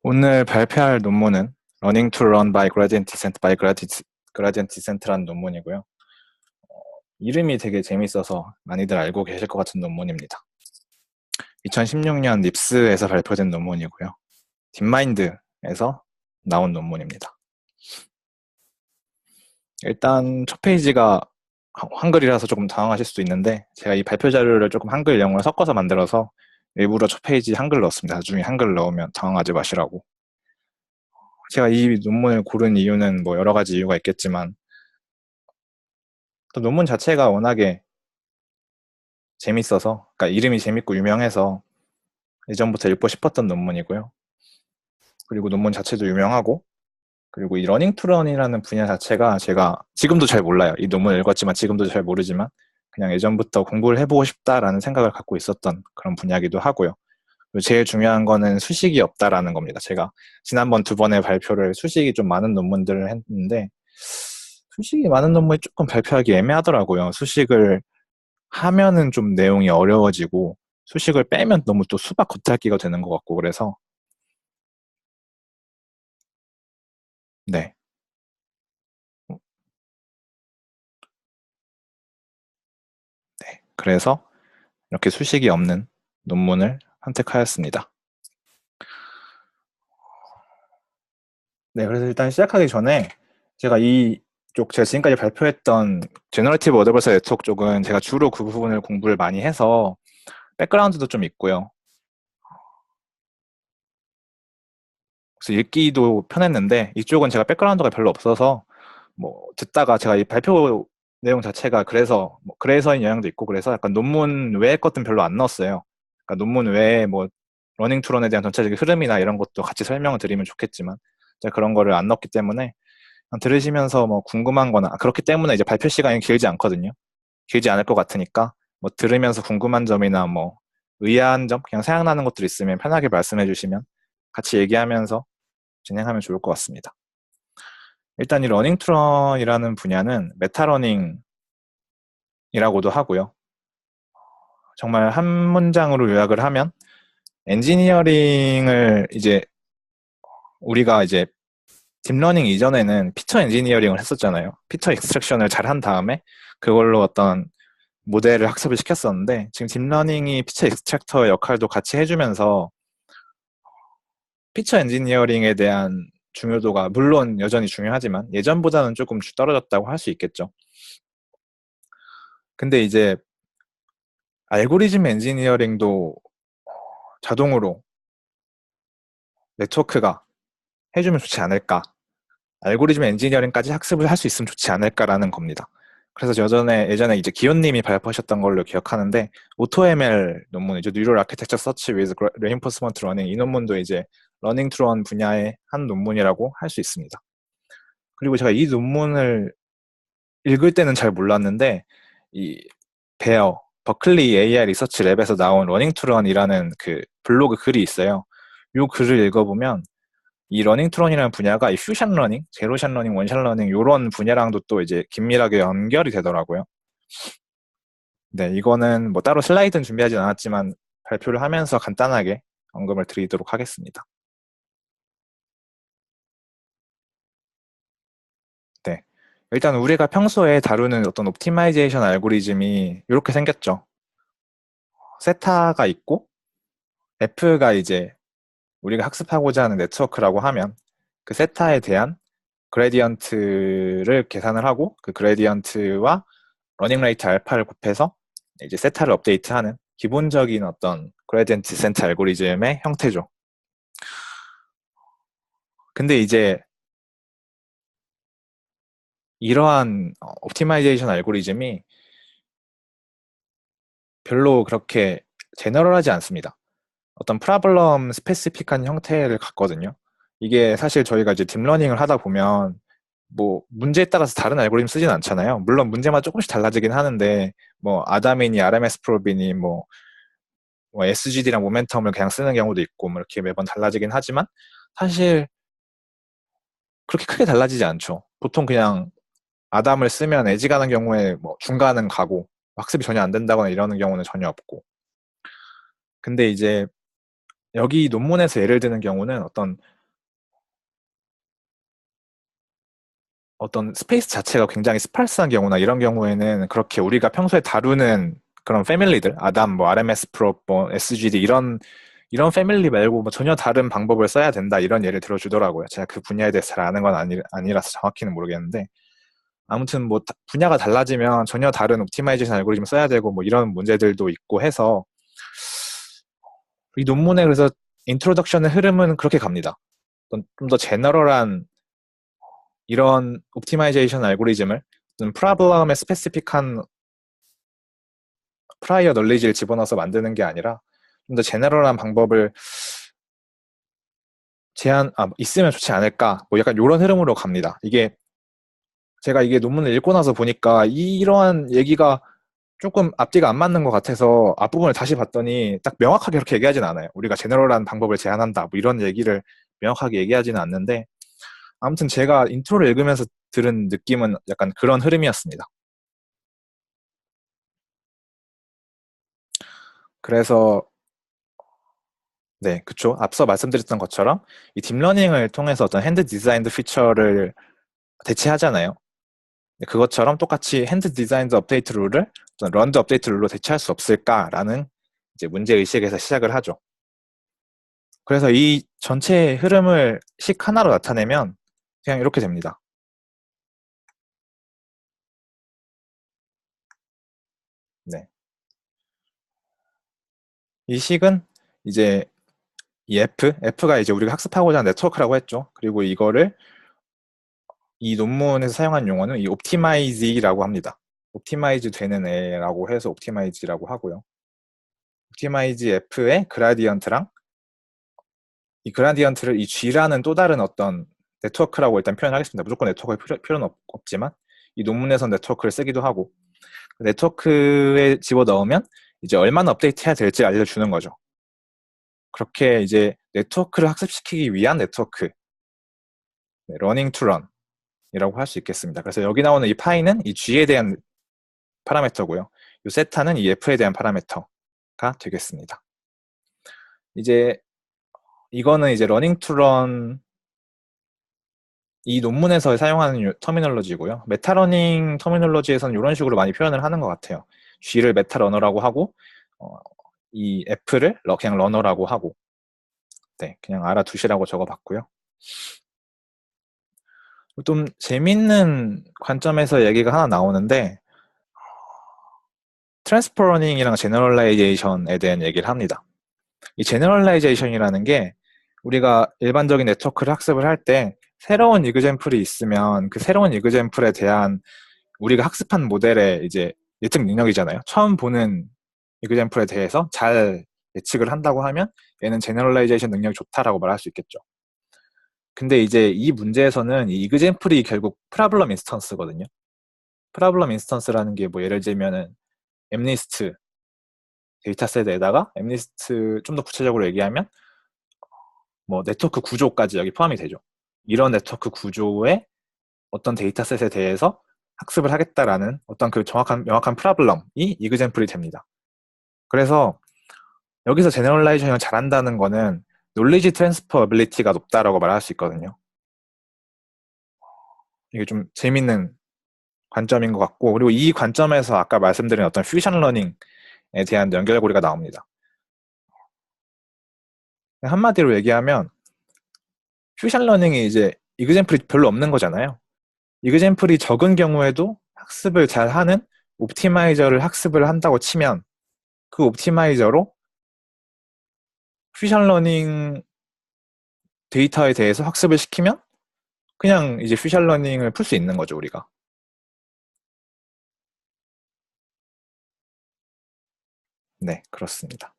오늘 발표할 논문은 Running to Run by Gradient Descent by Gradient Descent라는 논문이고요. 이름이 되게 재밌어서 많이들 알고 계실 것 같은 논문입니다. 2016년 립스에서 발표된 논문이고요. 딥마인드에서 나온 논문입니다. 일단 첫 페이지가 한글이라서 조금 당황하실 수도 있는데 제가 이 발표 자료를 조금 한글 영어로 섞어서 만들어서 일부러 첫 페이지 한글 넣었습니다. 나중에 한글 넣으면 당황하지 마시라고. 제가 이 논문을 고른 이유는 뭐 여러 가지 이유가 있겠지만 또 논문 자체가 워낙에 재밌어서, 그러니까 이름이 재밌고 유명해서 예전부터 읽고 싶었던 논문이고요. 그리고 논문 자체도 유명하고, 그리고 이 러닝 투 런이라는 분야 자체가 제가 지금도 잘 몰라요. 이 논문을 읽었지만 지금도 잘 모르지만 그냥 예전부터 공부를 해보고 싶다라는 생각을 갖고 있었던 그런 분야이기도 하고요. 그리고 제일 중요한 거는 수식이 없다라는 겁니다. 제가 지난번 두 번의 발표를 수식이 좀 많은 논문들을 했는데 수식이 많은 논문이 조금 발표하기 애매하더라고요. 수식을 하면은 좀 내용이 어려워지고 수식을 빼면 너무 또 수박 겉핥기가 되는 것 같고 그래서 네. 네. 그래서 이렇게 수식이 없는 논문을 선택하였습니다. 네, 그래서 일단 시작하기 전에 제가 제가 지금까지 발표했던 제너러티브 어드버서 네트워크 쪽은 제가 주로 그 부분을 공부를 많이 해서 백그라운드도 좀 있고요. 그래서 읽기도 편했는데 이쪽은 제가 백그라운드가 별로 없어서 뭐 듣다가 제가 이 발표 내용 자체가 그래서인 영향도 있고 그래서 약간 논문 외의 것들은 별로 안 넣었어요. 그러니까 논문 외에 뭐 러닝 투런에 대한 전체적인 흐름이나 이런 것도 같이 설명을 드리면 좋겠지만 제가 그런 거를 안 넣었기 때문에 들으시면서 뭐 궁금한 거나 그렇기 때문에 이제 발표 시간이 길지 않거든요. 길지 않을 것 같으니까 뭐 들으면서 궁금한 점이나 뭐 의아한 점 그냥 생각나는 것들 있으면 편하게 말씀해 주시면 같이 얘기하면서 진행하면 좋을 것 같습니다. 일단 이 러닝 투런이라는 분야는 메타러닝이라고도 하고요. 정말 한 문장으로 요약을 하면 엔지니어링을 우리가 딥러닝 이전에는 피처 엔지니어링을 했었잖아요. 피처 익스트랙션을 잘 한 다음에 그걸로 어떤 모델을 학습을 시켰었는데 지금 딥러닝이 피처 익스트랙터의 역할도 같이 해주면서 피처 엔지니어링에 대한 중요도가 물론 여전히 중요하지만 예전보다는 조금 떨어졌다고 할 수 있겠죠. 근데 이제 알고리즘 엔지니어링도 자동으로 네트워크가 해주면 좋지 않을까. 알고리즘 엔지니어링까지 학습을 할 수 있으면 좋지 않을까라는 겁니다. 그래서 예전에 이제 기현님이 발표하셨던 걸로 기억하는데 AutoML 논문이죠. Neural Architecture Search with Reinforcement Learning 이 논문도 이제 러닝 투런 분야의 한 논문이라고 할 수 있습니다. 그리고 제가 이 논문을 읽을 때는 잘 몰랐는데 이 버클리 AI 리서치 랩에서 나온 러닝 투런이라는 그 블로그 글이 있어요. 이 글을 읽어보면 이 러닝 투런이라는 분야가 이 퓨전 러닝, 제로션 러닝, 원샷 러닝 이런 분야랑도 또 이제 긴밀하게 연결이 되더라고요. 네, 이거는 뭐 따로 슬라이드는 준비하진 않았지만 발표를 하면서 간단하게 언급을 드리도록 하겠습니다. 네. 일단 우리가 평소에 다루는 어떤 옵티마이제이션 알고리즘이 이렇게 생겼죠. 세타가 있고 F가 이제 우리가 학습하고자 하는 네트워크라고 하면 그 세타에 대한 그레디언트를 계산을 하고 그 그레디언트와 러닝 레이트 알파를 곱해서 이제 세타를 업데이트하는 기본적인 어떤 그레디언트 디센트 알고리즘의 형태죠. 근데 이제 이러한 옵티마이제이션 알고리즘이 별로 그렇게 제너럴하지 않습니다. 어떤 프라블럼 스페시픽한 형태를 갖거든요. 이게 사실 저희가 이제 딥러닝을 하다 보면 뭐 문제에 따라서 다른 알고리즘 쓰진 않잖아요. 물론 문제만 조금씩 달라지긴 하는데 뭐 아담이니 RMS 프로비니 뭐 SGD랑 모멘텀을 그냥 쓰는 경우도 있고 뭐 이렇게 매번 달라지긴 하지만 사실 그렇게 크게 달라지지 않죠. 보통 그냥 아담을 쓰면 에지 가는 경우에 뭐 중간은 가고 학습이 전혀 안 된다거나 이러는 경우는 전혀 없고. 근데 이제 여기 논문에서 예를 드는 경우는 어떤 어떤 스페이스 자체가 굉장히 스팔스한 경우나 이런 경우에는 그렇게 우리가 평소에 다루는 그런 패밀리들, 아담, 뭐 RMS 프로, 뭐 SGD 이런 패밀리 말고 뭐 전혀 다른 방법을 써야 된다 이런 예를 들어주더라고요. 제가 그 분야에 대해서 잘 아는 건 아니라서 정확히는 모르겠는데 아무튼 뭐 분야가 달라지면 전혀 다른 옵티마이제이션 알고리즘 써야 되고 뭐 이런 문제들도 있고 해서 이 논문에 그래서 인트로덕션의 흐름은 그렇게 갑니다. 좀 더 제너럴한 이런 옵티마이제이션 알고리즘을 좀 프로블럼에 스페시픽한 프라이어 널리지를 집어넣어서 만드는 게 아니라 좀 더 제너럴한 방법을 있으면 좋지 않을까 뭐 약간 이런 흐름으로 갑니다. 제가 이게 논문을 읽고 나서 보니까 이러한 얘기가 조금 앞뒤가 안 맞는 것 같아서 앞부분을 다시 봤더니 딱 명확하게 그렇게 얘기하진 않아요. 우리가 제너럴한 방법을 제안한다 뭐 이런 얘기를 명확하게 얘기하지는 않는데 아무튼 제가 인트로를 읽으면서 들은 느낌은 약간 그런 흐름이었습니다. 그래서 네, 그쵸. 앞서 말씀드렸던 것처럼 이 딥러닝을 통해서 어떤 핸드 디자인드 피처를 대체하잖아요. 그것처럼 똑같이 핸드 디자인드 업데이트 룰을 어떤 런드 업데이트 룰로 대체할 수 없을까라는 이제 문제 의식에서 시작을 하죠. 그래서 이 전체 흐름을 식 하나로 나타내면 그냥 이렇게 됩니다. 네. 이 식은 이제 이 F가 이제 우리가 학습하고자 하는 네트워크라고 했죠. 그리고 이 논문에서 사용한 용어는 이 옵티마이즈라고 합니다. 옵티마이즈 되는 애라고 해서 옵티마이즈라고 하고요. 옵티마이즈 F의 그라디언트랑 이 그라디언트를 이 G라는 또 다른 어떤 네트워크라고 일단 표현하겠습니다. 무조건 네트워크의 필요는 없지만 이 논문에서 네트워크를 쓰기도 하고 네트워크에 집어넣으면 이제 얼마나 업데이트 해야 될지 알려주는 거죠. 그렇게 이제 네트워크를 학습시키기 위한 네트워크, 러닝 투 런이라고 할 수 있겠습니다. 그래서 여기 나오는 이 파이는 이 G에 대한 파라미터고요. 이 세타는 이 F에 대한 파라미터가 되겠습니다. 이제 이거는 이제 러닝 투런 이 논문에서 사용하는 터미널로지고요. 메타러닝 터미널로지에서는 이런 식으로 많이 표현을 하는 것 같아요. G를 메타러너라고 하고 이 F를 그냥 러너라고 하고 네, 그냥 알아두시라고 적어봤고요. 좀 재밌는 관점에서 얘기가 하나 나오는데 트랜스퍼 러닝이랑 제너럴라이제이션에 대한 얘기를 합니다. 이 제너럴라이제이션이라는 게 우리가 일반적인 네트워크를 학습을 할 때 새로운 이그젠플이 있으면 그 새로운 이그젠플에 대한 우리가 학습한 모델의 이제 예측 능력이잖아요. 처음 보는 이그젠플에 대해서 잘 예측을 한다고 하면 얘는 제너럴라이제이션 능력이 좋다라고 말할 수 있겠죠. 근데 이제 이 문제에서는 이 이그젠플이 결국 프라블럼 인스턴스거든요. 프라블럼 인스턴스라는 게 뭐 예를 들면은 엠리스트 데이터셋에다가 엠리스트 좀 더 구체적으로 얘기하면 뭐 네트워크 구조까지 여기 포함이 되죠. 이런 네트워크 구조의 어떤 데이터셋에 대해서 학습을 하겠다라는 어떤 그 명확한 프라블럼이 이그젠플이 됩니다. 그래서 여기서 제너럴라이제이션을 잘한다는 거는 놀리지 트랜스퍼 어빌리티가 높다라고 말할 수 있거든요. 이게 좀 재밌는 관점인 것 같고 그리고 이 관점에서 아까 말씀드린 어떤 퓨전 러닝에 대한 연결고리가 나옵니다. 한마디로 얘기하면 퓨전 러닝이 이제 이그젠플이 별로 없는 거잖아요. 이그젠플이 적은 경우에도 학습을 잘 하는 옵티마이저를 학습을 한다고 치면 그 옵티마이저로 퓨전 러닝 데이터에 대해서 학습을 시키면 그냥 이제 퓨전 러닝을 풀 수 있는 거죠, 우리가. 네, 그렇습니다.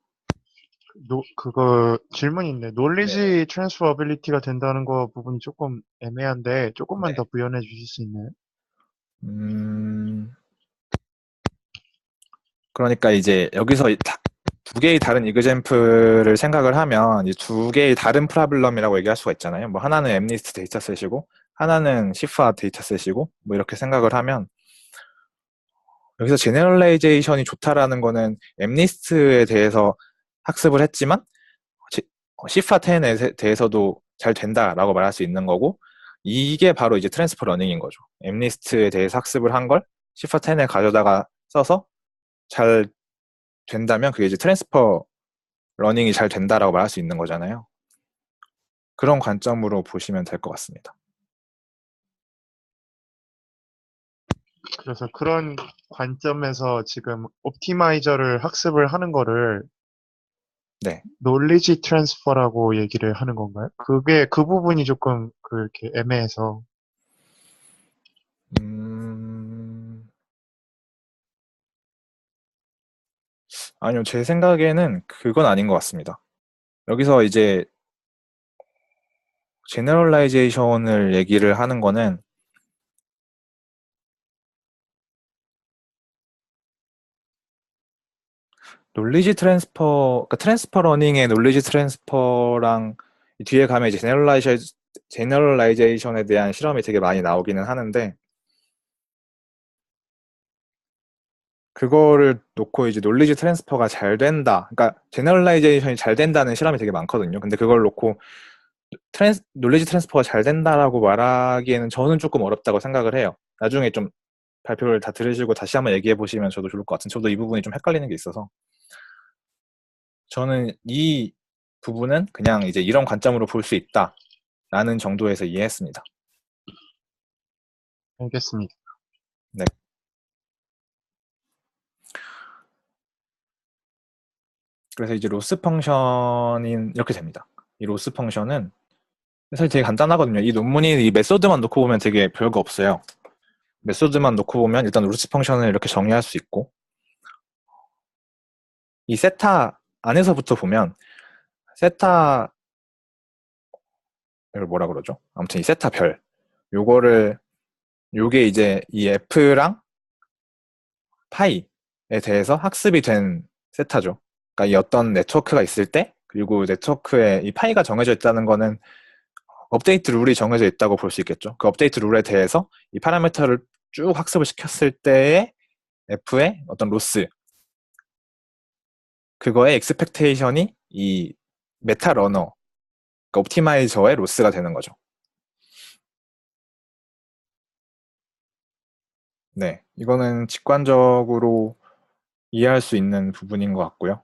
그거 질문이 있네. 네네. 놀리지 트랜스퍼빌리티가 된다는 거 부분이 조금 애매한데 조금만 네. 더 부연해 주실 수 있나요? 음, 그러니까 이제 여기서 두 개의 다른 이그젠플을 생각을 하면 이 두 개의 다른 프라블럼이라고 얘기할 수가 있잖아요. 뭐 하나는 엠리스트 데이터셋이고 하나는 시파 데이터셋이고 뭐 이렇게 생각을 하면 여기서 제너럴라이제이션이 좋다라는 거는 엠리스트에 대해서 학습을 했지만 시파 10에 대해서도 잘 된다라고 말할 수 있는 거고 이게 바로 이제 트랜스퍼 러닝인 거죠. 엠리스트에 대해서 학습을 한 걸 C410에 가져다가 써서 잘 된다면 그게 이제 트랜스퍼 러닝이 잘 된다라고 말할 수 있는 거잖아요. 그런 관점으로 보시면 될 것 같습니다. 그래서 그런 관점에서 지금 옵티마이저를 학습을 하는 거를 네. 놀리지 트랜스퍼라고 얘기를 하는 건가요? 그게 그 부분이 조금 그렇게 애매해서. 음... 아니요, 제 생각에는 그건 아닌 것 같습니다. 여기서 이제 제너럴라이제이션을 얘기를 하는 거는 놀리지 트랜스퍼, 그러니까 트랜스퍼 러닝의 놀리지 트랜스퍼랑 뒤에 가면 이제 제너럴라이제이션에 대한 실험이 되게 많이 나오기는 하는데 그거를 놓고 이제 놀리지 트랜스퍼가 잘 된다. 그러니까 제너럴라이제이션이 잘 된다는 실험이 되게 많거든요. 근데 그걸 놓고 놀리지 트랜스퍼가 잘 된다라고 말하기에는 저는 조금 어렵다고 생각을 해요. 나중에 좀 발표를 다 들으시고 다시 한번 얘기해 보시면 저도 좋을 것 같은. 저도 이 부분이 좀 헷갈리는 게 있어서 저는 이 부분은 그냥 이제 이런 관점으로 볼 수 있다라는 정도에서 이해했습니다. 알겠습니다. 네. 그래서 이제 로스 펑션이 이렇게 됩니다. 이 로스 펑션은 사실 되게 간단하거든요. 이 논문이 이 메소드만 놓고 보면 되게 별거 없어요. 메소드만 놓고 보면 일단 로스 펑션을 이렇게 정의할 수 있고 이 세타 안에서부터 보면 세타 이걸 뭐라 그러죠? 아무튼 이 세타 별 요거를 요게 이제 이 F랑 파이에 대해서 학습이 된 세타죠. 그러니까 이 어떤 네트워크가 있을 때 그리고 네트워크에 이 파이가 정해져 있다는 거는 업데이트 룰이 정해져 있다고 볼 수 있겠죠. 그 업데이트 룰에 대해서 이 파라미터를 쭉 학습을 시켰을 때의 F의 어떤 로스 그거의 익스펙테이션이 이 메타 러너 그러니까 옵티마이저의 로스가 되는 거죠. 네, 이거는 직관적으로 이해할 수 있는 부분인 것 같고요.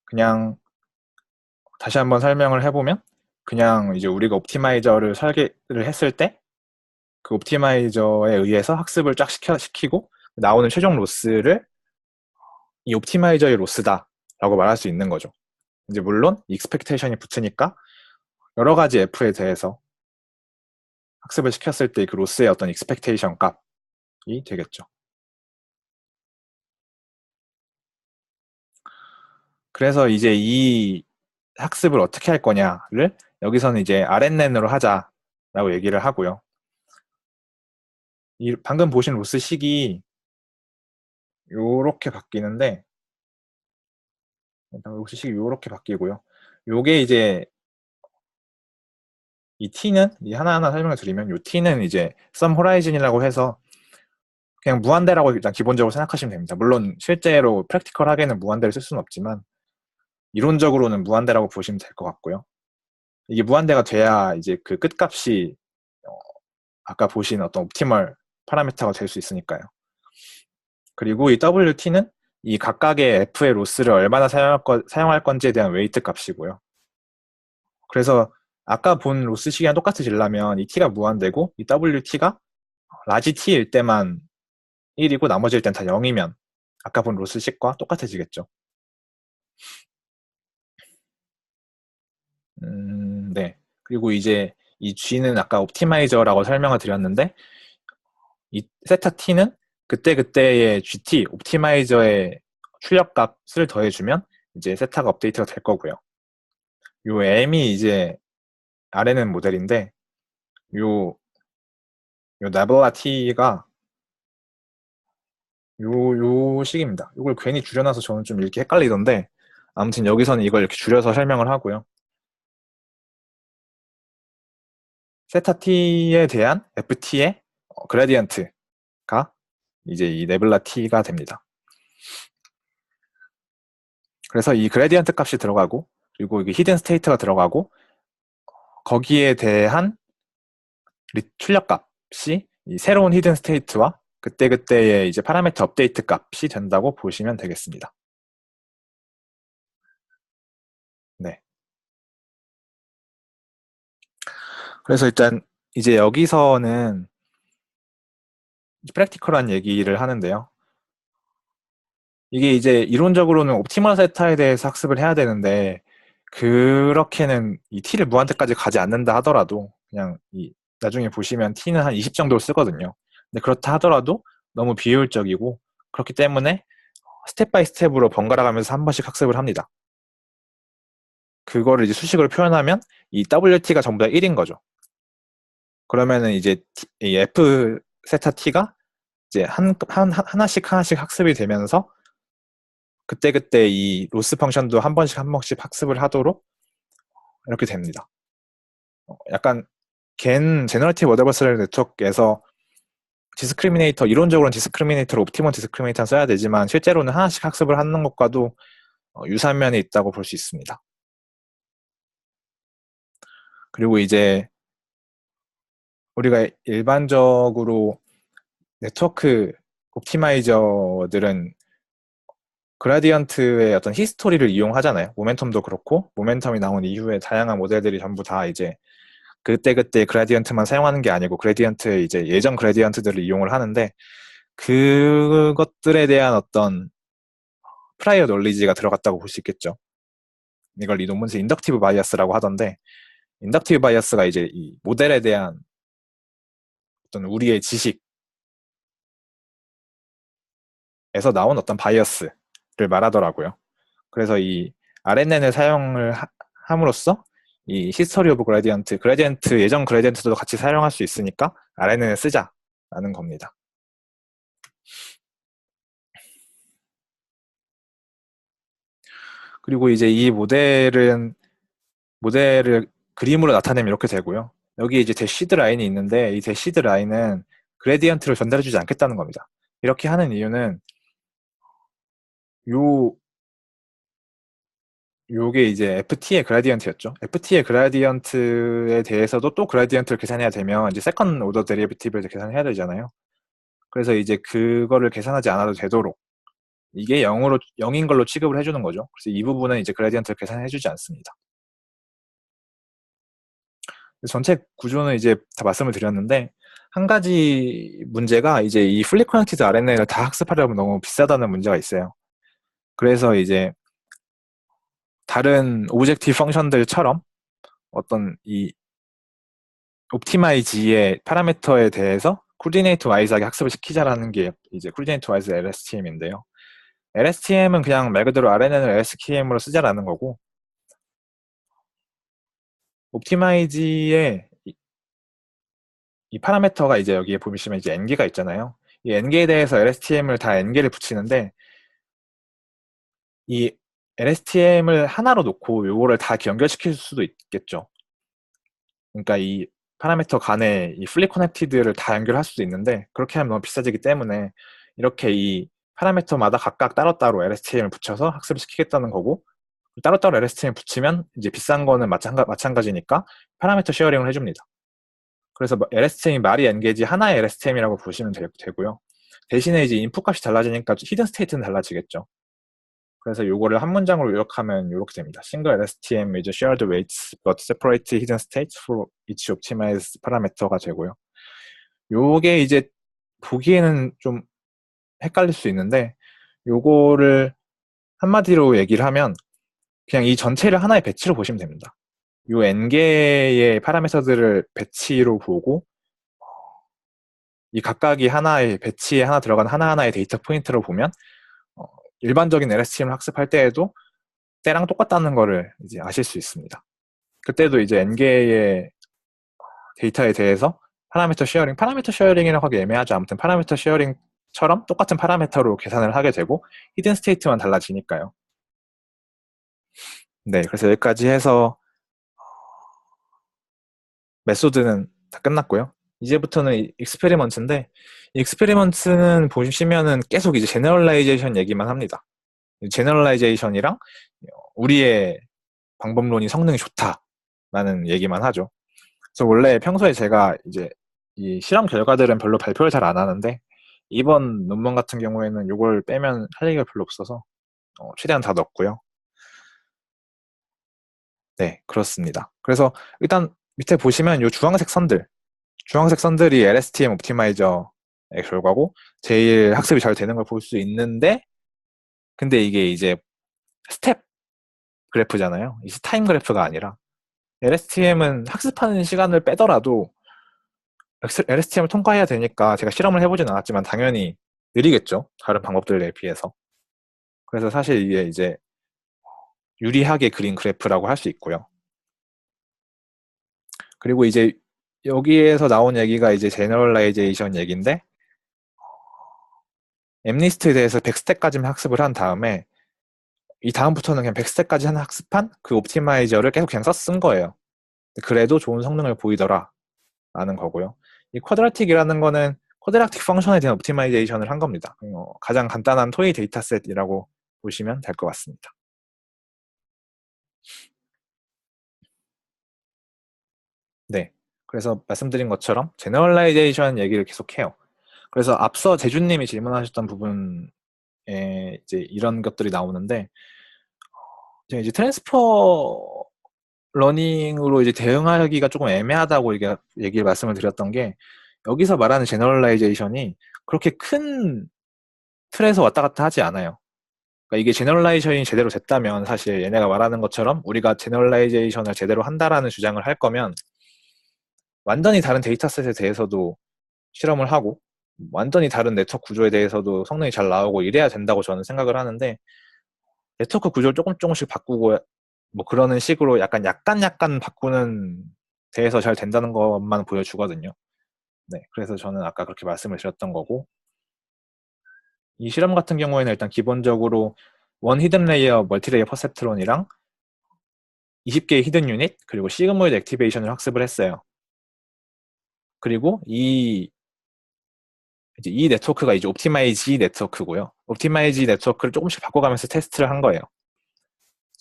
그냥 다시 한번 설명을 해보면 그냥 이제 우리가 옵티마이저를 설계를 했을 때 그 옵티마이저에 의해서 학습을 쫙 시키고 나오는 최종 로스를 이 옵티마이저의 로스다라고 말할 수 있는 거죠. 이제 물론 익스펙테이션이 붙으니까 여러 가지 F에 대해서 학습을 시켰을 때 그 로스의 어떤 익스펙테이션 값이 되겠죠. 그래서 이제 이 학습을 어떻게 할 거냐를 여기서는 이제 RNN으로 하자라고 얘기를 하고요. 이 방금 보신 로스 식이 요렇게 바뀌는데 로스 식이 요렇게 바뀌고요. 요게 이제 이 t는 이 하나하나 설명을 드리면 요 t는 이제 sum horizon이라고 해서 그냥 무한대라고 일단 기본적으로 생각하시면 됩니다. 물론 실제로 프랙티컬하게는 무한대를 쓸 수는 없지만 이론적으로는 무한대라고 보시면 될 것 같고요. 이게 무한대가 돼야 이제 그 끝값이 아까 보신 어떤 옵티멀 파라미터가 될 수 있으니까요. 그리고 이 WT는 이 각각의 F의 로스를 얼마나 사용할 건지에 대한 웨이트 값이고요. 그래서 아까 본 로스 식이랑 똑같아지려면 이 t가 무한대고 이 WT가 라지 t일 때만 1이고 나머지일 땐 다 0이면 아까 본 로스 식과 똑같아지겠죠. 네. 그리고 이제 이 G는 아까 옵티마이저라고 설명을 드렸는데 이 세타 T는 그때그때의 GT, 옵티마이저의 출력값을 더해주면 이제 세타가 업데이트가 될 거고요. 요 M이 이제 RNN 모델인데 요 나블라 T가 요 식입니다. 이걸 괜히 줄여놔서 저는 좀 읽기 헷갈리던데 아무튼 여기서는 이걸 이렇게 줄여서 설명을 하고요. 세타 T에 대한 FT의 그레디언트가 이제 이 네블라 T가 됩니다. 그래서 이 그레디언트 값이 들어가고 그리고 이게 히든 스테이트가 들어가고 거기에 대한 출력 값이 이 새로운 히든 스테이트와 그때그때의 이제 파라미터 업데이트 값이 된다고 보시면 되겠습니다. 네. 그래서 일단 이제 여기서는 프랙티컬한 얘기를 하는데요. 이게 이제 이론적으로는 옵티멀 세타에 대해서 학습을 해야 되는데 그렇게는 이 t를 무한대까지 가지 않는다 하더라도 그냥 나중에 보시면 t는 한 20 정도 쓰거든요. 근데 그렇다 하더라도 너무 비효율적이고 그렇기 때문에 스텝 바이 스텝으로 번갈아 가면서 한 번씩 학습을 합니다. 그거를 이제 수식으로 표현하면 이 WT가 전부 다 1인 거죠. 그러면은 이제 이 F 세타 T가 이제 하나씩 학습이 되면서 그때그때 이 로스 펑션도 한 번씩 학습을 하도록 이렇게 됩니다. 약간 제너러티브 어드버서리 네트워크에서 이론적으로는 디스크리미네이터로 옵티먼 디스크리미네이터를 써야 되지만 실제로는 하나씩 학습을 하는 것과도 유사한 면이 있다고 볼 수 있습니다. 그리고 이제 우리가 일반적으로 네트워크 옵티마이저들은 그라디언트의 어떤 히스토리를 이용하잖아요. 모멘텀도 그렇고 모멘텀이 나온 이후에 다양한 모델들이 전부 다 이제 그때그때 그라디언트만 사용하는 게 아니고 그라디언트의 이제 예전 그라디언트들을 이용을 하는데 그것들에 대한 어떤 프라이어 놀리지가 들어갔다고 볼 수 있겠죠. 이걸 이 논문에서 인덕티브 바이어스라고 하던데 인덕티브 바이어스가 이제 이 모델에 대한 어떤 우리의 지식에서 나온 어떤 바이어스를 말하더라고요. 그래서 이 RNN을 사용을 함으로써 이 히스토리 오브 그라디언트 예전 그라디언트도 같이 사용할 수 있으니까 RNN을 쓰자라는 겁니다. 그리고 이제 이 모델을 그림으로 나타내면 이렇게 되고요. 여기 이제 대시드 라인이 있는데 이 대시드 라인은 그레디언트를 전달해주지 않겠다는 겁니다. 이렇게 하는 이유는 요게 이제 FT의 그라디언트였죠. FT의 그라디언트에 대해서도 또 그라디언트를 계산해야 되면 이제 세컨 오더 데리베티브를 계산해야 되잖아요. 그래서 이제 그거를 계산하지 않아도 되도록 이게 0인 걸로 취급을 해주는 거죠. 그래서 이 부분은 이제 그라디언트를 계산해주지 않습니다. 전체 구조는 이제 다 말씀을 드렸는데 한 가지 문제가 이제 이 풀리 커넥티드 RNN을 다 학습하려면 너무 비싸다는 문제가 있어요. 그래서 이제 다른 오브젝티브 펑션들처럼 어떤 이 옵티마이지의 파라미터에 대해서 코디네이트 와이즈하게 학습을 시키자라는 게 이제 코디네이트 와이즈 LSTM인데요. LSTM은 그냥 말 그대로 RNN을 LSTM으로 쓰자라는 거고 옵티마이지의 이 파라미터가 이제 여기에 보시면 이제 n개가 있잖아요. 이 n개에 대해서 LSTM을 다 n개를 붙이는데 이 LSTM을 하나로 놓고 요거를 다 연결시킬 수도 있겠죠. 그러니까 이 파라미터 간에 이 풀리 커넥티드를 다 연결할 수도 있는데 그렇게 하면 너무 비싸지기 때문에 이렇게 이 파라미터마다 각각 따로따로 LSTM을 붙여서 학습을 시키겠다는 거고 따로따로 LSTM 붙이면 이제 비싼 거는 마찬가지니까 파라미터 쉐어링을 해줍니다. 그래서 LSTM이 말이 n개지 하나의 LSTM이라고 보시면 되고요. 대신에 이제 인풋 값이 달라지니까 히든 스테이트는 달라지겠죠. 그래서 요거를 한 문장으로 요약하면 이렇게 됩니다. Single LSTM with shared weights but separate hidden states for each optimized parameter가 되고요. 요게 이제 보기에는 좀 헷갈릴 수 있는데 요거를 한마디로 얘기를 하면 그냥 이 전체를 하나의 배치로 보시면 됩니다. 요 n개의 파라미터들을 배치로 보고 이 각각이 하나의 배치에 하나 들어간 하나하나의 데이터 포인트로 보면 일반적인 LSTM을 학습할 때에도 때랑 똑같다는 거를 이제 아실 수 있습니다. 그때도 이제 n개의 데이터에 대해서 파라미터 쉐어링이라고 하기 애매하죠. 아무튼 파라미터 쉐어링처럼 똑같은 파라미터로 계산을 하게 되고 히든 스테이트만 달라지니까요. 네, 그래서 여기까지 해서 메소드는 다 끝났고요. 이제부터는 익스페리먼트인데 익스페리먼트는 보시면은 계속 이제 제너럴라이제이션 얘기만 합니다. 제너럴라이제이션이랑 우리의 방법론이 성능이 좋다라는 얘기만 하죠. 그래서 원래 평소에 제가 이제 이 실험 결과들은 별로 발표를 잘 안 하는데 이번 논문 같은 경우에는 이걸 빼면 할 얘기가 별로 없어서 최대한 다 넣었고요. 네, 그렇습니다. 그래서 일단 밑에 보시면 이 주황색 선들이 LSTM 옵티마이저의 결과고 제일 학습이 잘 되는 걸 볼 수 있는데 근데 이게 이제 스텝 그래프잖아요. 이제 타임 그래프가 아니라 LSTM은 학습하는 시간을 빼더라도 LSTM을 통과해야 되니까 제가 실험을 해보진 않았지만 당연히 느리겠죠. 다른 방법들에 비해서. 그래서 사실 이게 이제 유리하게 그린 그래프라고 할 수 있고요. 그리고 이제 여기에서 나온 얘기가 이제 제너럴라이제이션 얘기인데 엠리스트에 대해서 100스택까지만 학습을 한 다음에 이 다음부터는 그냥 100스택까지 한 학습한 그 옵티마이저를 계속 그냥 쓴 거예요. 그래도 좋은 성능을 보이더라 라는 거고요. 이 쿼드라틱이라는 거는 쿼드라틱 펑션에 대한 옵티마이제이션을 한 겁니다. 가장 간단한 토이 데이터셋이라고 보시면 될 것 같습니다. 네. 그래서 말씀드린 것처럼 제너럴라이제이션 얘기를 계속해요. 그래서 앞서 재준님이 질문하셨던 부분에 이제 이런 것들이 나오는데 제가 이제 트랜스퍼 러닝으로 이제 대응하기가 조금 애매하다고 이게 얘기를 말씀을 드렸던 게 여기서 말하는 제너럴라이제이션이 그렇게 큰 틀에서 왔다 갔다 하지 않아요. 그러니까 이게 제너럴라이제이션이 제대로 됐다면 사실 얘네가 말하는 것처럼 우리가 제너럴라이제이션을 제대로 한다라는 주장을 할 거면 완전히 다른 데이터셋에 대해서도 실험을 하고 완전히 다른 네트워크 구조에 대해서도 성능이 잘 나오고 이래야 된다고 저는 생각을 하는데 네트워크 구조를 조금씩 바꾸고 뭐 그러는 식으로 약간 바꾸는 데에서 잘 된다는 것만 보여주거든요. 네, 그래서 저는 아까 그렇게 말씀을 드렸던 거고 이 실험 같은 경우에는 일단 기본적으로 원 히든 레이어 멀티 레이어 퍼셉트론이랑 20개의 히든 유닛 그리고 시그모이드 액티베이션을 학습을 했어요. 그리고 이 네트워크가 이제 옵티마이지 네트워크고요. 옵티마이지 네트워크를 조금씩 바꿔가면서 테스트를 한 거예요.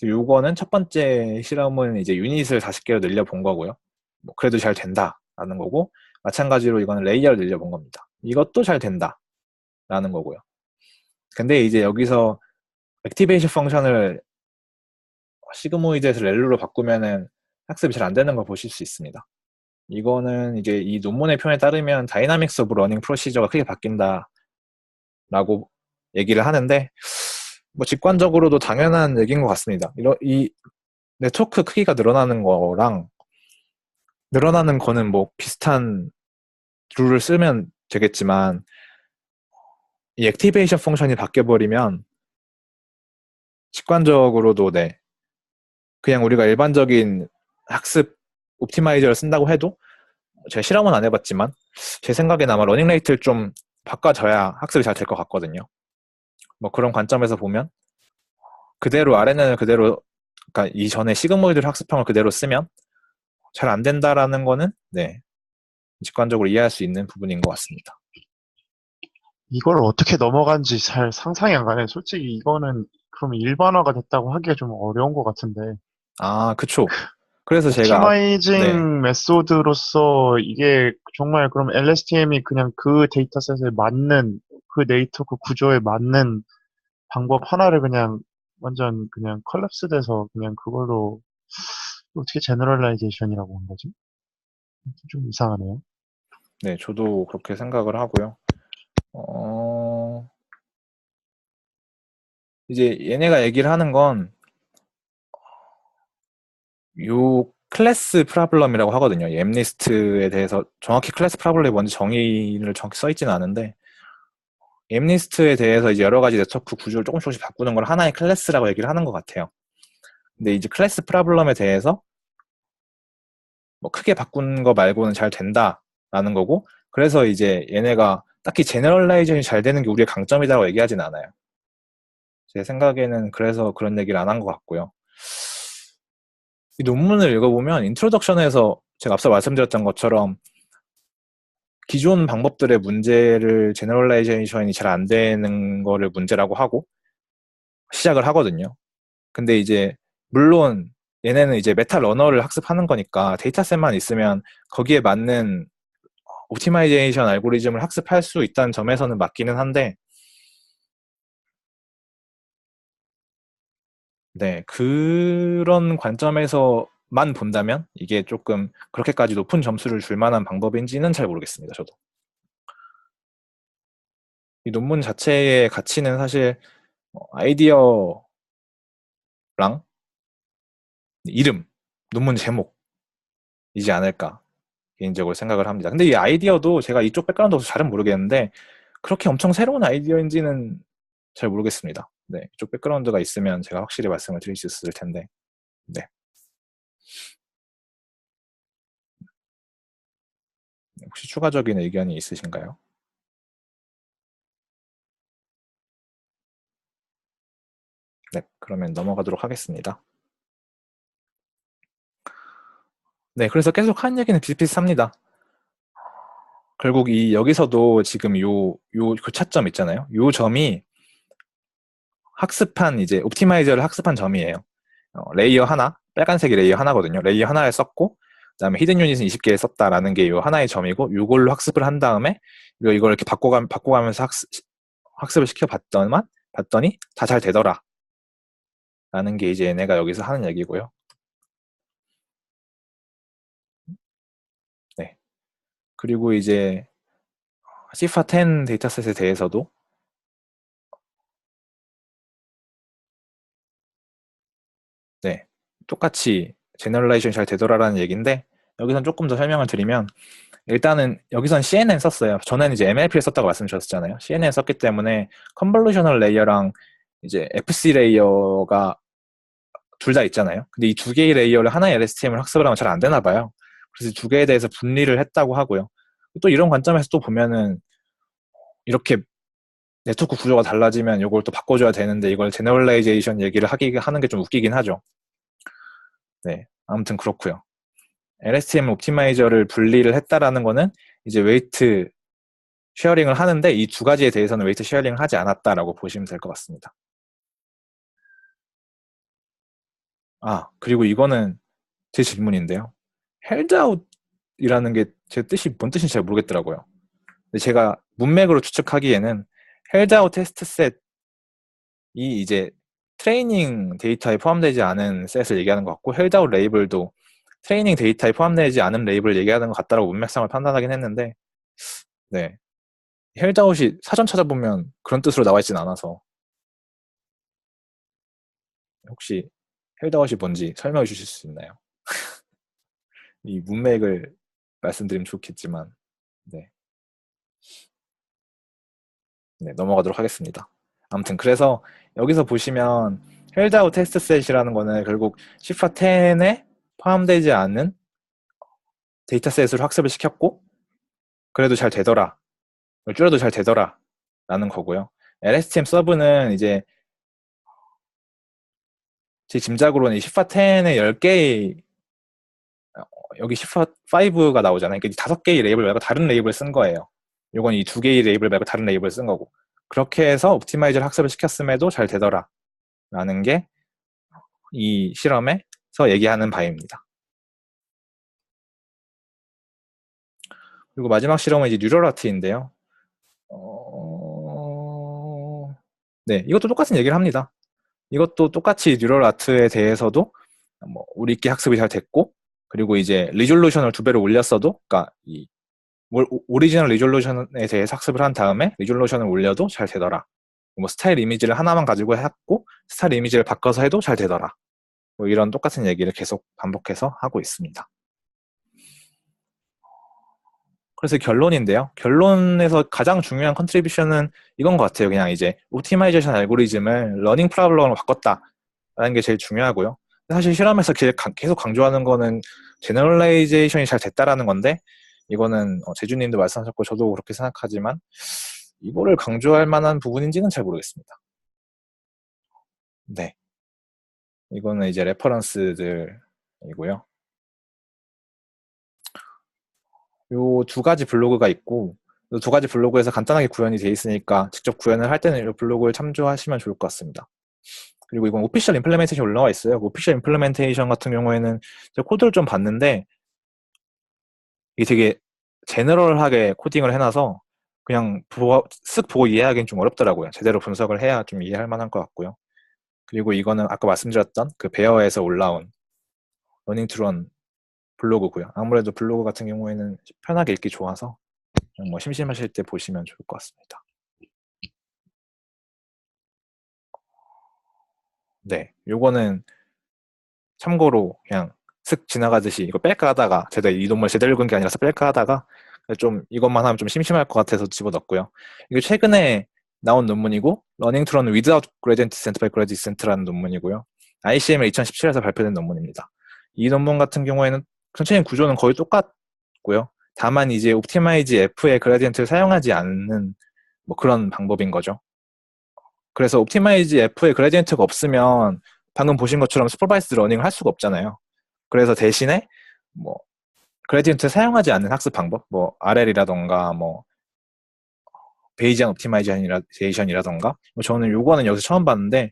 요거는 첫 번째 실험은 이제 유닛을 40개로 늘려본 거고요. 뭐 그래도 잘 된다라는 거고 마찬가지로 이거는 레이어를 늘려본 겁니다. 이것도 잘 된다라는 거고요. 근데 이제 여기서 액티베이션 펑션을 시그모이드에서 렐루로 바꾸면은 학습이 잘 안 되는 걸 보실 수 있습니다. 이거는 이제 이 논문의 표현에 따르면 다이나믹스 오브 러닝 프로시저가 크게 바뀐다라고 얘기를 하는데 뭐 직관적으로도 당연한 얘기인 것 같습니다. 이 네트워크 크기가 늘어나는 거랑 늘어나는 거는 뭐 비슷한 룰을 쓰면 되겠지만 이 액티베이션 펑션이 바뀌어버리면 직관적으로도 네 그냥 우리가 일반적인 학습 옵티마이저를 쓴다고 해도 제가 실험은 안 해봤지만 제 생각에는 아마 러닝 레이트를 좀 바꿔줘야 학습이 잘 될 것 같거든요. 뭐 그런 관점에서 보면 그대로 RNN을 그대로 그러니까 이전에 시그모이드를 학습한 걸 그대로 쓰면 잘 안 된다라는 거는 네 직관적으로 이해할 수 있는 부분인 것 같습니다. 이걸 어떻게 넘어간지 잘 상상이 안 가네. 솔직히 이거는 그럼 일반화가 됐다고 하기가 좀 어려운 것 같은데. 아, 그쵸. 그래서 제가 네. 옵티마이징 메소드로서 이게 정말 그럼 LSTM이 그냥 그 데이터셋에 맞는 그 네트워크 구조에 맞는 방법 하나를 그냥 완전 그냥 컬랩스 돼서 그냥 그걸로 어떻게 제너럴라이제이션이라고 한 거지? 좀 이상하네요. 네, 저도 그렇게 생각을 하고요. 이제 얘네가 얘기를 하는 건 요 클래스 프라블럼이라고 하거든요. 이 엠리스트에 대해서 정확히 클래스 프라블럼이 뭔지 정의를 정확히 써 있지는 않은데 엠리스트에 대해서 이제 여러 가지 네트워크 구조를 조금씩 바꾸는 걸 하나의 클래스라고 얘기를 하는 것 같아요. 근데 이제 클래스 프라블럼에 대해서 뭐 크게 바꾼 거 말고는 잘 된다라는 거고 그래서 이제 얘네가 딱히 제너럴라이제이션이 잘 되는 게 우리의 강점이다라고 얘기하진 않아요. 제 생각에는 그래서 그런 얘기를 안 한 것 같고요. 이 논문을 읽어보면 인트로덕션에서 제가 앞서 말씀드렸던 것처럼 기존 방법들의 문제를 제너럴라이제이션이 잘 안 되는 거를 문제라고 하고 시작을 하거든요. 근데 이제 물론 얘네는 이제 메타 러너를 학습하는 거니까 데이터셋만 있으면 거기에 맞는 옵티마이제이션 알고리즘을 학습할 수 있다는 점에서는 맞기는 한데, 네, 그런 관점에서만 본다면 이게 조금 그렇게까지 높은 점수를 줄 만한 방법인지는 잘 모르겠습니다, 저도. 이 논문 자체의 가치는 사실 아이디어랑 이름, 논문 제목이지 않을까 개인적으로 생각을 합니다. 근데 이 아이디어도 제가 이쪽 백그라운드 없어서 잘은 모르겠는데 그렇게 엄청 새로운 아이디어인지는 잘 모르겠습니다. 네, 이쪽 백그라운드가 있으면 제가 확실히 말씀을 드릴 수 있을 텐데. 네, 혹시 추가적인 의견이 있으신가요? 네, 그러면 넘어가도록 하겠습니다. 네, 그래서 계속 하는 얘기는 비슷비슷합니다. 결국 여기서도 지금 그 차점 있잖아요. 요 점이 이제 옵티마이저를 학습한 점이에요. 레이어 하나, 빨간색이 레이어 하나거든요. 레이어 하나를 썼고, 그다음에 히든 유닛은 20개를 썼다라는 게 요 하나의 점이고, 요걸로 학습을 한 다음에, 이걸 이렇게 바꿔가면서 학습을 봤더니 다 잘 되더라. 라는 게 이제 얘네가 여기서 하는 얘기고요. 네. 그리고 이제 시파10 데이터셋에 대해서도 네, 똑같이 제너럴라이션이 잘 되더라라는 얘기인데 여기선 조금 더 설명을 드리면 일단은 여기선 CNN 썼어요. 전에는 이제 MLP를 썼다고 말씀드렸잖아요. CNN 썼기 때문에 컨볼루셔널 레이어랑 이제 FC 레이어가 둘 다 있잖아요. 근데 이 두 개의 레이어를 하나의 LSTM을 학습을 하면 잘 안 되나 봐요. 그래서 두 개에 대해서 분리를 했다고 하고요. 또 이런 관점에서 또 보면은 이렇게 네트워크 구조가 달라지면 이걸 또 바꿔줘야 되는데 이걸 제너럴라이제이션 얘기를 하는 게 좀 웃기긴 하죠. 네, 아무튼 그렇고요. LSTM 옵티마이저를 분리를 했다라는 거는 이제 웨이트 쉐어링을 하는데 이 두 가지에 대해서는 웨이트 쉐어링을 하지 않았다라고 보시면 될 것 같습니다. 아, 그리고 이거는 제 질문인데요. 헬드아웃이라는 게 제 뜻이 뭔 뜻인지 잘 모르겠더라고요. 근데 제가 문맥으로 추측하기에는 헬드아웃 테스트셋이 이제 트레이닝 데이터에 포함되지 않은 셋을 얘기하는 것 같고 헬드아웃 레이블도 트레이닝 데이터에 포함되지 않은 레이블을 얘기하는 것 같다라고 문맥상을 판단하긴 했는데 네, 헬드아웃이 사전 찾아보면 그런 뜻으로 나와 있진 않아서 혹시 헬드아웃이 뭔지 설명해 주실 수 있나요? 이 문맥을 말씀드리면 좋겠지만 네, 네, 넘어가도록 하겠습니다. 아무튼 그래서 여기서 보시면 헬드아웃 테스트셋이라는 거는 결국 시파10에 포함되지 않은 데이터셋으로 학습을 시켰고 그래도 잘 되더라. 줄여도 잘 되더라. 라는 거고요. LSTM 서브는 이제 제 짐작으로는 시파10의 10개의 여기 시파5가 나오잖아요. 그러니까 5개의 레이블 말고 다른 레이블을 쓴 거예요. 요건 이 2개의 레이블 말고 다른 레이블을 쓴 거고. 그렇게 해서 옵티마이저를 학습을 시켰음에도 잘 되더라. 라는 게 이 실험에서 얘기하는 바입니다. 그리고 마지막 실험은 이제 뉴럴아트인데요. 네, 이것도 똑같은 얘기를 합니다. 이것도 똑같이 뉴럴아트에 대해서도 뭐 우리께 학습이 잘 됐고 그리고 이제 리졸루션을 2배로 올렸어도 그러니까 이 오리지널 리졸루션에 대해서 학습을 한 다음에 리졸루션을 올려도 잘 되더라. 뭐 스타일 이미지를 하나만 가지고 했고 스타일 이미지를 바꿔서 해도 잘 되더라. 뭐 이런 똑같은 얘기를 계속 반복해서 하고 있습니다. 그래서 결론인데요. 결론에서 가장 중요한 컨트리뷰션은 이건 것 같아요. 그냥 이제 옵티마이제이션 알고리즘을 러닝 프로블럼으로 바꿨다라는 게 제일 중요하고요. 사실 실험에서 계속 강조하는 거는 제너럴라이제이션이 잘 됐다라는 건데 이거는 제주님도 말씀하셨고 저도 그렇게 생각하지만 이거를 강조할 만한 부분인지는 잘 모르겠습니다. 네, 이거는 이제 레퍼런스들이고요. 요 두 가지 블로그가 있고 이 두 가지 블로그에서 간단하게 구현이 돼 있으니까 직접 구현을 할 때는 이 블로그를 참조하시면 좋을 것 같습니다. 그리고 이건 오피셜 임플레멘테이션 올라와 있어요. 오피셜 임플레멘테이션 같은 경우에는 제가 코드를 좀 봤는데 이게 되게 제너럴하게 코딩을 해놔서 그냥 쓱 보고 이해하기는 좀 어렵더라고요. 제대로 분석을 해야 좀 이해할 만한 것 같고요. 그리고 이거는 아까 말씀드렸던 그 베어에서 올라온 러닝 투런 블로그고요. 아무래도 블로그 같은 경우에는 편하게 읽기 좋아서 뭐 심심하실 때 보시면 좋을 것 같습니다. 네, 요거는 참고로 그냥 슥 지나가듯이 이거 뺄까 하다가 제가 이 논문을 제대로 읽은 게 아니라서 뺄까 하다가 좀 이것만 하면 좀 심심할 것 같아서 집어넣었고요. 이거 최근에 나온 논문이고 Running to Run Without Gradient Descent by Gradient Descent라는 논문이고요. ICML 2017에서 발표된 논문입니다. 이 논문 같은 경우에는 전체적인 구조는 거의 똑같고요. 다만 이제 옵티마이즈 F의 그라디언트를 사용하지 않는 뭐 그런 방법인 거죠. 그래서 옵티마이즈 F의 그라디언트가 없으면 방금 보신 것처럼 슈퍼바이스드 러닝을 할 수가 없잖아요. 그래서 대신에 뭐 그레디언트 사용하지 않는 학습 방법, 뭐 RL이라던가 뭐 베이지안 옵티마이제이션이라던가 뭐 저는 요거는 여기서 처음 봤는데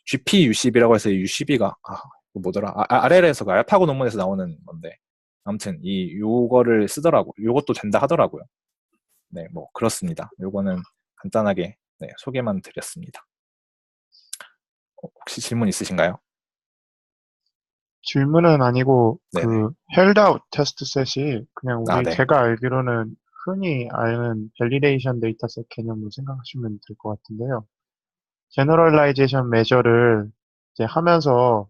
GPUCB라고 해서 UCB가 뭐더라? RL에서 알파고 논문에서 나오는 건데 아무튼 이 요거를 쓰더라고. 요것도 된다 하더라고요. 네, 뭐 그렇습니다. 요거는 간단하게 네, 소개만 드렸습니다. 혹시 질문 있으신가요? 질문은 아니고 네네. 그 held out 테스트 셋이 그냥 네. 제가 알기로는 흔히 아는 밸리데이션 데이터셋 개념으로 생각하시면 될 것 같은데요. 제너럴라이제이션 메저를 이제 하면서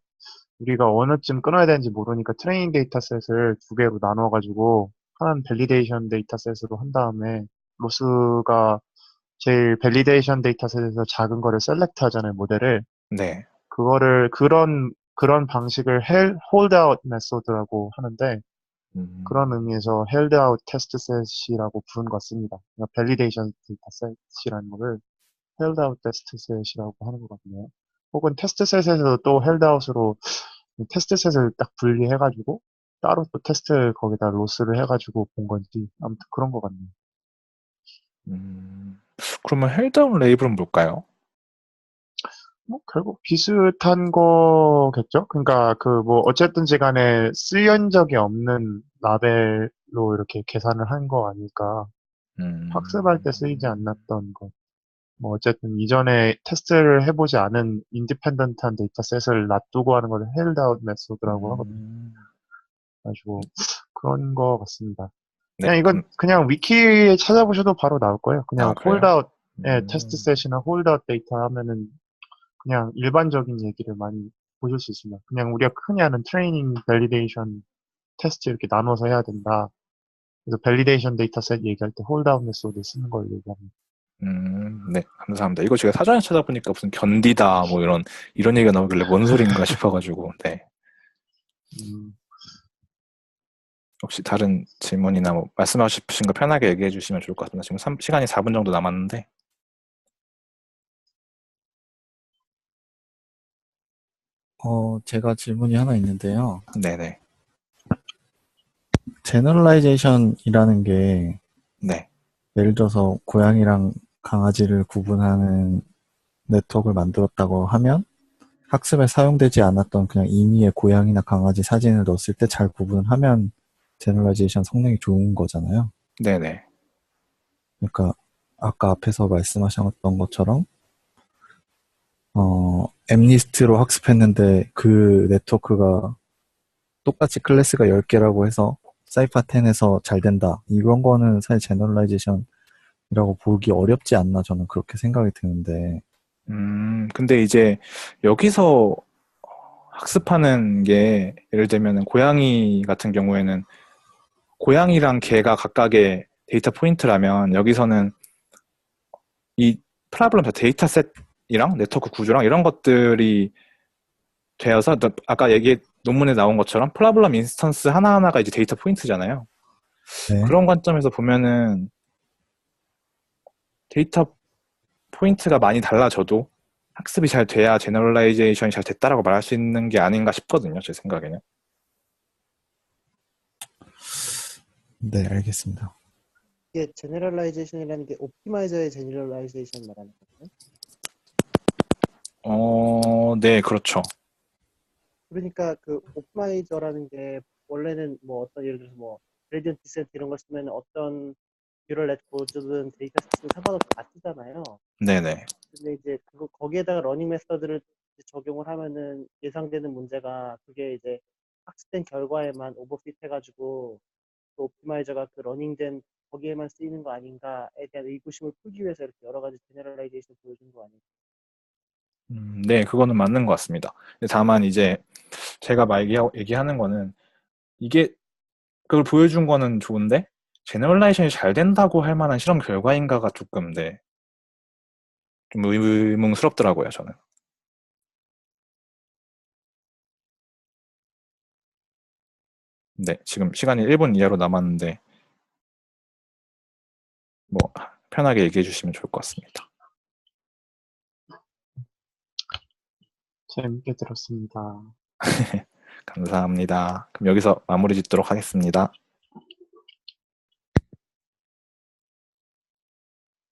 우리가 어느쯤 끊어야 되는지 모르니까 트레이닝 데이터셋을 두 개로 나눠가지고 하나는 밸리데이션 데이터셋으로 한 다음에 로스가 제일 밸리데이션 데이터셋에서 작은 거를 셀렉트 하잖아요, 모델을. 네. 그거를 그런 방식을 hold out 메소드라고 하는데 그런 음, 의미에서 held out 테스트 셋이라고 부르는 것 같습니다. 그러니까 밸리데이션 데이터셋이라는 거를 held out 테스트 셋이라고 하는 것 같네요. 혹은 테스트 셋에서도 또 held out으로 테스트 셋을 딱 분리해가지고 따로 또 테스트 거기다 로스를 해가지고 본 건지 아무튼 그런 것 같네요. 음. 그러면 헬다운 레이블은 뭘까요? 뭐 결국 비슷한 거겠죠? 그러니까 그 뭐 어쨌든지 간에 쓰인 적이 없는 라벨로 이렇게 계산을 한 거 아닐까. 학습할 때 쓰이지 음, 않았던 것. 뭐 어쨌든 이전에 테스트를 해보지 않은 인디펜던트한 데이터셋을 놔두고 하는 걸 헬드 아웃 메소드라고 하거든요. 음. 그래가지고 그런 거 같습니다. 네, 그냥 이건 그냥 위키에 찾아보셔도 바로 나올 거예요. 그냥 그래요? 홀드아웃의 테스트 음, 셋이나 홀드아웃 데이터 하면은 그냥 일반적인 얘기를 많이 보실 수 있습니다. 그냥 우리가 흔히 하는 트레이닝, 밸리데이션, 테스트 이렇게 나눠서 해야 된다. 그래서 밸리데이션 데이터셋 얘기할 때 홀드아웃 메소드 쓰는 걸 얘기합니다. 네, 감사합니다. 이거 제가 사전에 찾아보니까 무슨 견디다, 뭐 이런 얘기가 나오길래 뭔 소린가 싶어가지고, 네. 음, 혹시 다른 질문이나 뭐 말씀하고 싶으신 거 편하게 얘기해 주시면 좋을 것 같습니다. 지금 시간이 4분 정도 남았는데, 제가 질문이 하나 있는데요. 네네. 제너럴라이제이션이라는 게 네. 예를 들어서 고양이랑 강아지를 구분하는 네트워크를 만들었다고 하면 학습에 사용되지 않았던 그냥 임의의 고양이나 강아지 사진을 넣었을 때 잘 구분하면 제너럴라이제이션 성능이 좋은 거잖아요. 네네. 그러니까 아까 앞에서 말씀하셨던 것처럼 엠니스트로 학습했는데 그 네트워크가 똑같이 클래스가 10개라고 해서 사이파10에서 잘 된다. 이런 거는 사실 제너럴라이제이션이라고 보기 어렵지 않나 저는 그렇게 생각이 드는데. 근데 이제 여기서 학습하는 게 예를 들면 고양이 같은 경우에는 고양이랑 개가 각각의 데이터 포인트라면 여기서는 이 프로블럼 데이터셋이랑 네트워크 구조랑 이런 것들이 되어서 아까 논문에 나온 것처럼 프로블럼 인스턴스 하나하나가 이제 데이터 포인트잖아요. 네. 그런 관점에서 보면은 데이터 포인트가 많이 달라져도 학습이 잘 돼야 제너럴라이제이션이 잘 됐다라고 말할 수 있는 게 아닌가 싶거든요. 제 생각에는. 네, 알겠습니다. 이게 제너럴라이제이션이라는 게 옵티마이저의 제너럴라이제이션 말하는 거예요. 네, 그렇죠. 그러니까 그 옵티마이저라는 게 원래는 뭐 어떤 예를 들어서 뭐 그레디언트 디센트 이런 걸 쓰면 어떤 뉴럴 네트워크든 데이터 셋은 상관없이 다 쓰잖아요. 네네. 근데 이제 그거 거기에다가 러닝 메서드를 이제 적용을 하면은 예상되는 문제가 그게 이제 학습된 결과에만 오버핏 해가지고 그 옵티마이저가 그 러닝된 거기에만 쓰이는 거 아닌가에 대한 의구심을 풀기 위해서 이렇게 여러 가지 제너럴라이제이션 보여준 거 아닌가. 네, 그거는 맞는 것 같습니다. 근데 다만 이제 제가 막 얘기하는 거는 이게 그걸 보여준 거는 좋은데 제너럴라이제이션이 잘 된다고 할 만한 실험 결과인가가 조금 네, 좀 의문스럽더라고요, 저는. 네, 지금 시간이 1분 이하로 남았는데 뭐 편하게 얘기해 주시면 좋을 것 같습니다. 재밌게 들었습니다. 감사합니다. 그럼 여기서 마무리 짓도록 하겠습니다.